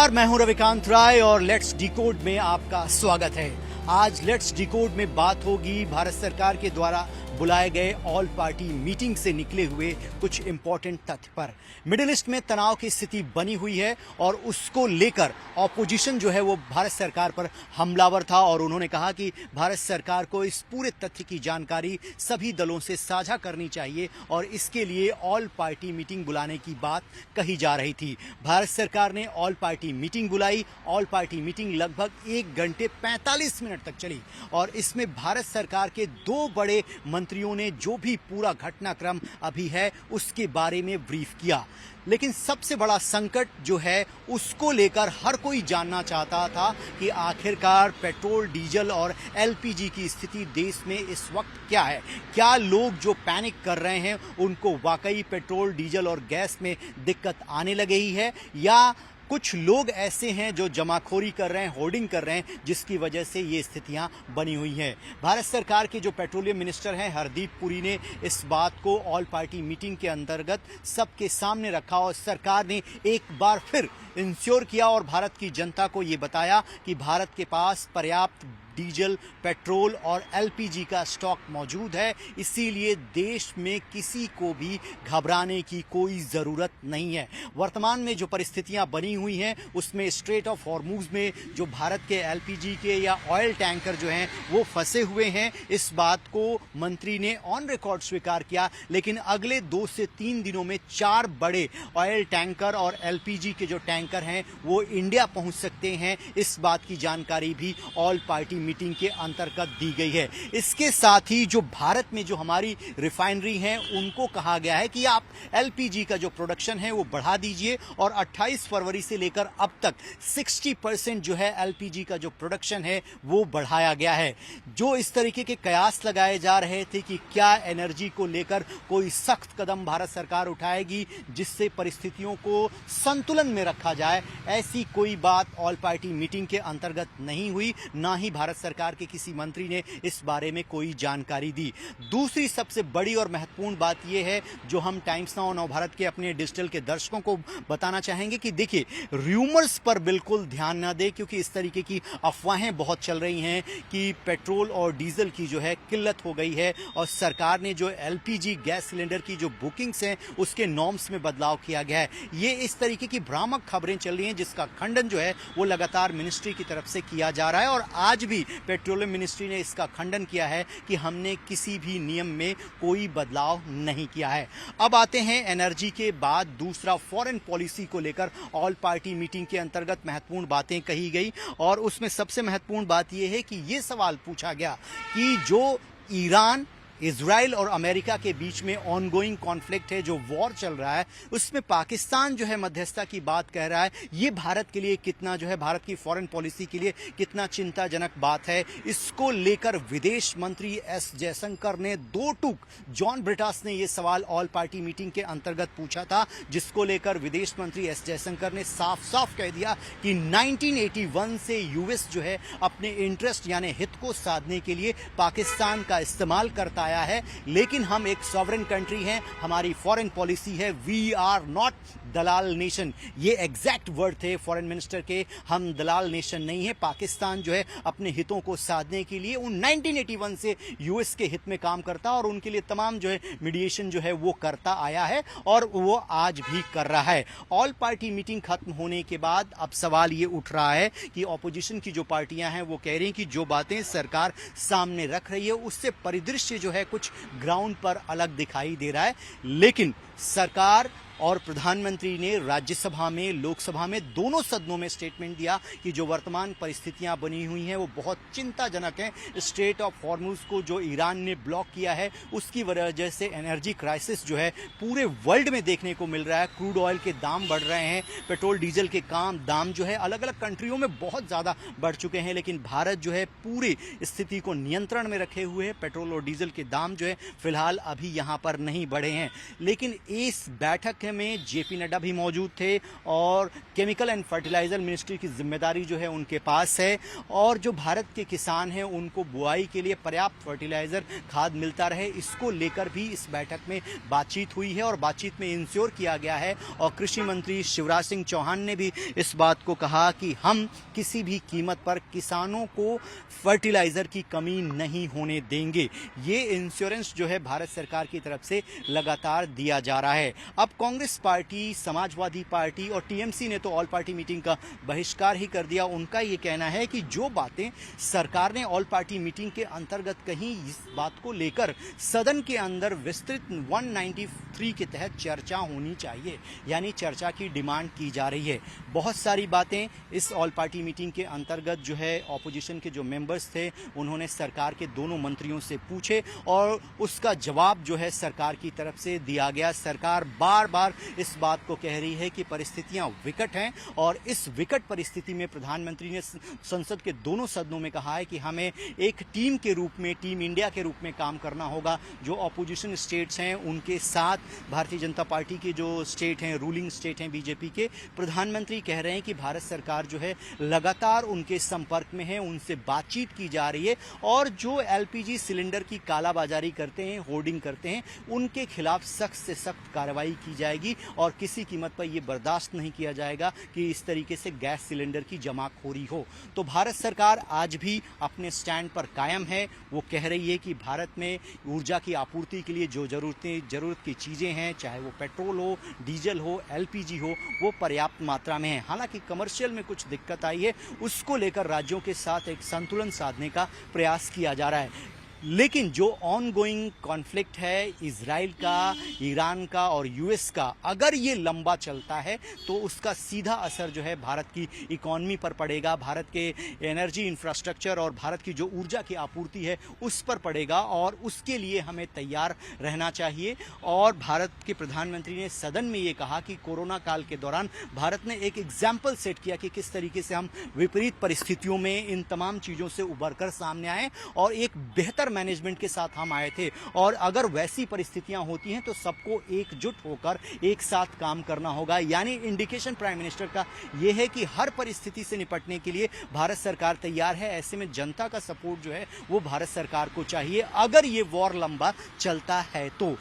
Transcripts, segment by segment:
नमस्कार, मैं हूं रविकांत राय और लेट्स डिकोड में आपका स्वागत है। आज लेट्स डिकोड में बात होगी भारत सरकार के द्वारा बुलाए गए ऑल पार्टी मीटिंग से निकले हुए कुछ इंपॉर्टेंट तथ्य पर। मिडिल ईस्ट में तनाव की स्थिति बनी हुई है और उसको लेकर ऑपोजिशन जो है वो भारत सरकार पर हमलावर था और उन्होंने कहा कि भारत सरकार को इस पूरे तथ्य की जानकारी सभी दलों से साझा करनी चाहिए और इसके लिए ऑल पार्टी मीटिंग बुलाने की बात कही जा रही थी। भारत सरकार ने ऑल पार्टी मीटिंग बुलाई। ऑल पार्टी मीटिंग लगभग 1 घंटे 45 मिनट तक चली और इसमें भारत सरकार के 2 बड़े मंत्रियों ने जो भी पूरा घटनाक्रम अभी है उसके बारे में ब्रीफ किया। लेकिन सबसे बड़ा संकट जो है उसको लेकर हर कोई जानना चाहता था कि आखिरकार पेट्रोल, डीजल और एलपीजी की स्थिति देश में इस वक्त क्या है। क्या लोग जो पैनिक कर रहे हैं उनको वाकई पेट्रोल, डीजल और गैस में दिक्कत आने लगी है या कुछ लोग ऐसे हैं जो जमाखोरी कर रहे हैं, होर्डिंग कर रहे हैं, जिसकी वजह से ये स्थितियां बनी हुई हैं। भारत सरकार के जो पेट्रोलियम मिनिस्टर हैं हरदीप पुरी ने इस बात को ऑल पार्टी मीटिंग के अंतर्गत सबके सामने रखा और सरकार ने एक बार फिर इंश्योर किया और भारत की जनता को ये बताया कि भारत के पास पर्याप्त डीजल, पेट्रोल और एलपीजी का स्टॉक मौजूद है, इसीलिए देश में किसी को भी घबराने की कोई ज़रूरत नहीं है। वर्तमान में जो परिस्थितियां बनी हुई हैं उसमें स्ट्रेट ऑफ हॉर्मुज में जो भारत के एलपीजी के या ऑयल टैंकर जो हैं वो फंसे हुए हैं, इस बात को मंत्री ने ऑन रिकॉर्ड स्वीकार किया। लेकिन अगले 2 से 3 दिनों में 4 बड़े ऑयल टैंकर और एलपीजी के जो टैंकर हैं वो इंडिया पहुंच सकते हैं, इस बात की जानकारी भी ऑल पार्टी मीटिंग के अंतर्गत दी गई है। इसके साथ ही जो भारत में जो हमारी रिफाइनरी हैं उनको कहा गया है कि आप एलपीजी का जो प्रोडक्शन है वो बढ़ा दीजिए और 28 फरवरी से लेकर अब तक 60% जो है एलपीजी का जो प्रोडक्शन है वो बढ़ाया गया है। जो इस तरीके के कयास लगाए जा रहे थे कि क्या एनर्जी को लेकर कोई सख्त कदम भारत सरकार उठाएगी जिससे परिस्थितियों को संतुलन में रखा जाए, ऐसी कोई बात ऑल पार्टी मीटिंग के अंतर्गत नहीं हुई। ना ही भारत सरकार के किसी मंत्री ने इस बारे में कोई जानकारी दी। दूसरी सबसे बड़ी और महत्वपूर्ण बात यह है जो हम टाइम्स नाउ नवभारत के अपने डिजिटल के दर्शकों को बताना चाहेंगे कि देखिए, र्यूमर्स पर बिल्कुल ध्यान ना दें क्योंकि इस तरीके की अफवाहें बहुत चल रही हैं कि पेट्रोल और डीजल की जो है किल्लत हो गई है और सरकार ने जो एलपीजी गैस सिलेंडर की जो बुकिंग्स हैं उसके नॉर्म्स में बदलाव किया गया है। ये इस तरीके की भ्रामक खबरें चल रही हैं जिसका खंडन जो है वो लगातार मिनिस्ट्री की तरफ से किया जा रहा है और आज भी पेट्रोलियम मिनिस्ट्री ने इसका खंडन किया है कि हमने किसी भी नियम में कोई बदलाव नहीं किया है। अब आते हैं एनर्जी के बाद दूसरा फॉरेन पॉलिसी को लेकर ऑल पार्टी मीटिंग के अंतर्गत महत्वपूर्ण बातें कही गई और उसमें सबसे महत्वपूर्ण बात यह है कि यह सवाल पूछा गया कि जो ईरान, इजराइल और अमेरिका के बीच में ऑनगोइंग कॉन्फ्लिक्ट है, जो वॉर चल रहा है, उसमें पाकिस्तान जो है मध्यस्थता की बात कह रहा है, ये भारत के लिए कितना जो है, भारत की फॉरेन पॉलिसी के लिए कितना चिंताजनक बात है। इसको लेकर विदेश मंत्री एस जयशंकर ने 2 टूक जॉन ब्रिटास ने ये सवाल ऑल पार्टी मीटिंग के अंतर्गत पूछा था, जिसको लेकर विदेश मंत्री एस जयशंकर ने साफ साफ कह दिया कि 1981 से यूएस जो है अपने इंटरेस्ट यानी हित को साधने के लिए पाकिस्तान का इस्तेमाल करता आया है, लेकिन हम एक सॉवरेन कंट्री हैं, हमारी फॉरेन पॉलिसी है, वी आर नॉट दलाल नेशन। ये एग्जैक्ट वर्ड थे फॉरेन मिनिस्टर के, हम दलाल नेशन नहीं है। पाकिस्तान जो है अपने हितों को साधने के लिए 1981 से यूएस के हित में काम करता और उनके लिए तमाम जो है मीडिएशन जो है वो करता आया है और वो आज भी कर रहा है। ऑल पार्टी मीटिंग खत्म होने के बाद अब सवाल ये उठ रहा है कि ऑपोजिशन की जो पार्टियां हैं वो कह रही हैं कि जो बातें सरकार सामने रख रही है उससे परिदृश्य जो है कुछ ग्राउंड पर अलग दिखाई दे रहा है। लेकिन सरकार और प्रधानमंत्री ने राज्यसभा में, लोकसभा में, दोनों सदनों में स्टेटमेंट दिया कि जो वर्तमान परिस्थितियां बनी हुई हैं वो बहुत चिंताजनक हैं। स्ट्रेट ऑफ हॉर्मुज को जो ईरान ने ब्लॉक किया है उसकी वजह से एनर्जी क्राइसिस जो है पूरे वर्ल्ड में देखने को मिल रहा है। क्रूड ऑयल के दाम बढ़ रहे हैं, पेट्रोल डीजल के दाम जो है अलग अलग कंट्रियों में बहुत ज़्यादा बढ़ चुके हैं, लेकिन भारत जो है पूरी स्थिति को नियंत्रण में रखे हुए है। पेट्रोल और डीजल के दाम जो है फिलहाल अभी यहाँ पर नहीं बढ़े हैं। लेकिन इस बैठक सानिध्य में जेपी नड्डा भी मौजूद थे और केमिकल एंड फर्टिलाइजर मिनिस्ट्री की जिम्मेदारी जो है उनके पास है और जो भारत के किसान हैं उनको बुआई के लिए पर्याप्त फर्टिलाइजर खाद मिलता रहे, इसको लेकर भी इस बैठक में बातचीत हुई है और बातचीत में इंश्योर किया गया है। और कृषि मंत्री शिवराज सिंह चौहान ने भी इस बात को कहा कि हम किसी भी कीमत पर किसानों को फर्टिलाइजर की कमी नहीं होने देंगे। ये इंश्योरेंस जो है भारत सरकार की तरफ से लगातार दिया जा रहा है। अब कांग्रेस पार्टी, समाजवादी पार्टी और टीएमसी ने तो ऑल पार्टी मीटिंग का बहिष्कार ही कर दिया। उनका ये कहना है कि जो बातें सरकार ने ऑल पार्टी मीटिंग के अंतर्गत कही, इस बात को लेकर सदन के अंदर विस्तृत 193 के तहत चर्चा होनी चाहिए, यानी चर्चा की डिमांड की जा रही है। बहुत सारी बातें इस ऑल पार्टी मीटिंग के अंतर्गत जो है ऑपोजिशन के जो मेंबर्स थे उन्होंने सरकार के दोनों मंत्रियों से पूछे और उसका जवाब जो है सरकार की तरफ से दिया गया। सरकार बार बार इस बात को कह रही है कि परिस्थितियां विकट हैं और इस विकट परिस्थिति में प्रधानमंत्री ने संसद के दोनों सदनों में कहा है कि हमें एक टीम के रूप में, टीम इंडिया के रूप में काम करना होगा। जो ऑपोजिशन स्टेट्स हैं उनके साथ भारतीय जनता पार्टी के जो स्टेट हैं, रूलिंग स्टेट हैं बीजेपी के, प्रधानमंत्री कह रहे हैं कि भारत सरकार जो है लगातार उनके संपर्क में है, उनसे बातचीत की जा रही है और जो एलपीजी सिलेंडर की कालाबाजारी करते हैं, होर्डिंग करते हैं, उनके खिलाफ सख्त से सख्त कार्रवाई की जाएगी और किसी कीमत पर यह बर्दाश्त नहीं किया जाएगा कि इस तरीके से गैस सिलेंडर की जमाखोरी हो। तो भारत सरकार आज भी अपने स्टैंड पर कायम है। वो कह रही है कि भारत में ऊर्जा की आपूर्ति के लिए जो जरूरत की चीजें हैं, चाहे वो पेट्रोल हो, डीजल हो, एलपीजी हो, वो पर्याप्त मात्रा में है। हालांकि कमर्शियल में कुछ दिक्कत आई है, उसको लेकर राज्यों के साथ एक संतुलन साधने का प्रयास किया जा रहा है। लेकिन जो ऑनगोइंग कॉन्फ्लिक्ट है इजराइल का, ईरान का और यूएस का, अगर ये लंबा चलता है तो उसका सीधा असर जो है भारत की इकॉनमी पर पड़ेगा, भारत के एनर्जी इंफ्रास्ट्रक्चर और भारत की जो ऊर्जा की आपूर्ति है उस पर पड़ेगा और उसके लिए हमें तैयार रहना चाहिए। और भारत के प्रधानमंत्री ने सदन में ये कहा कि कोरोना काल के दौरान भारत ने एक एग्जाम्पल सेट किया कि किस तरीके से हम विपरीत परिस्थितियों में इन तमाम चीज़ों से उभर कर सामने आए और एक बेहतर मैनेजमेंट के साथ हम आए थे। और अगर वैसी परिस्थितियां होती हैं तो सबको एकजुट होकर एक साथ काम करना होगा। यानी इंडिकेशन प्राइम मिनिस्टर का यह है कि हर परिस्थिति से निपटने के लिए भारत सरकार तैयार है। ऐसे में जनता का सपोर्ट जो है वो भारत सरकार को चाहिए अगर ये वॉर लंबा चलता है तो।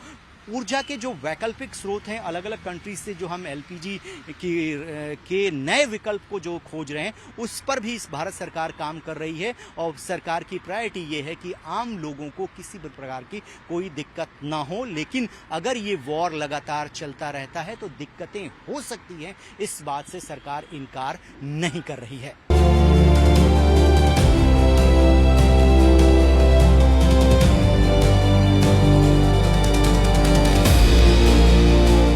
ऊर्जा के जो वैकल्पिक स्रोत हैं अलग अलग कंट्रीज से, जो हम एलपीजी के नए विकल्प को जो खोज रहे हैं उस पर भी इस भारत सरकार काम कर रही है और सरकार की प्रायोरिटी ये है कि आम लोगों को किसी भी प्रकार की कोई दिक्कत ना हो। लेकिन अगर ये वॉर लगातार चलता रहता है तो दिक्कतें हो सकती हैं, इस बात से सरकार इनकार नहीं कर रही है।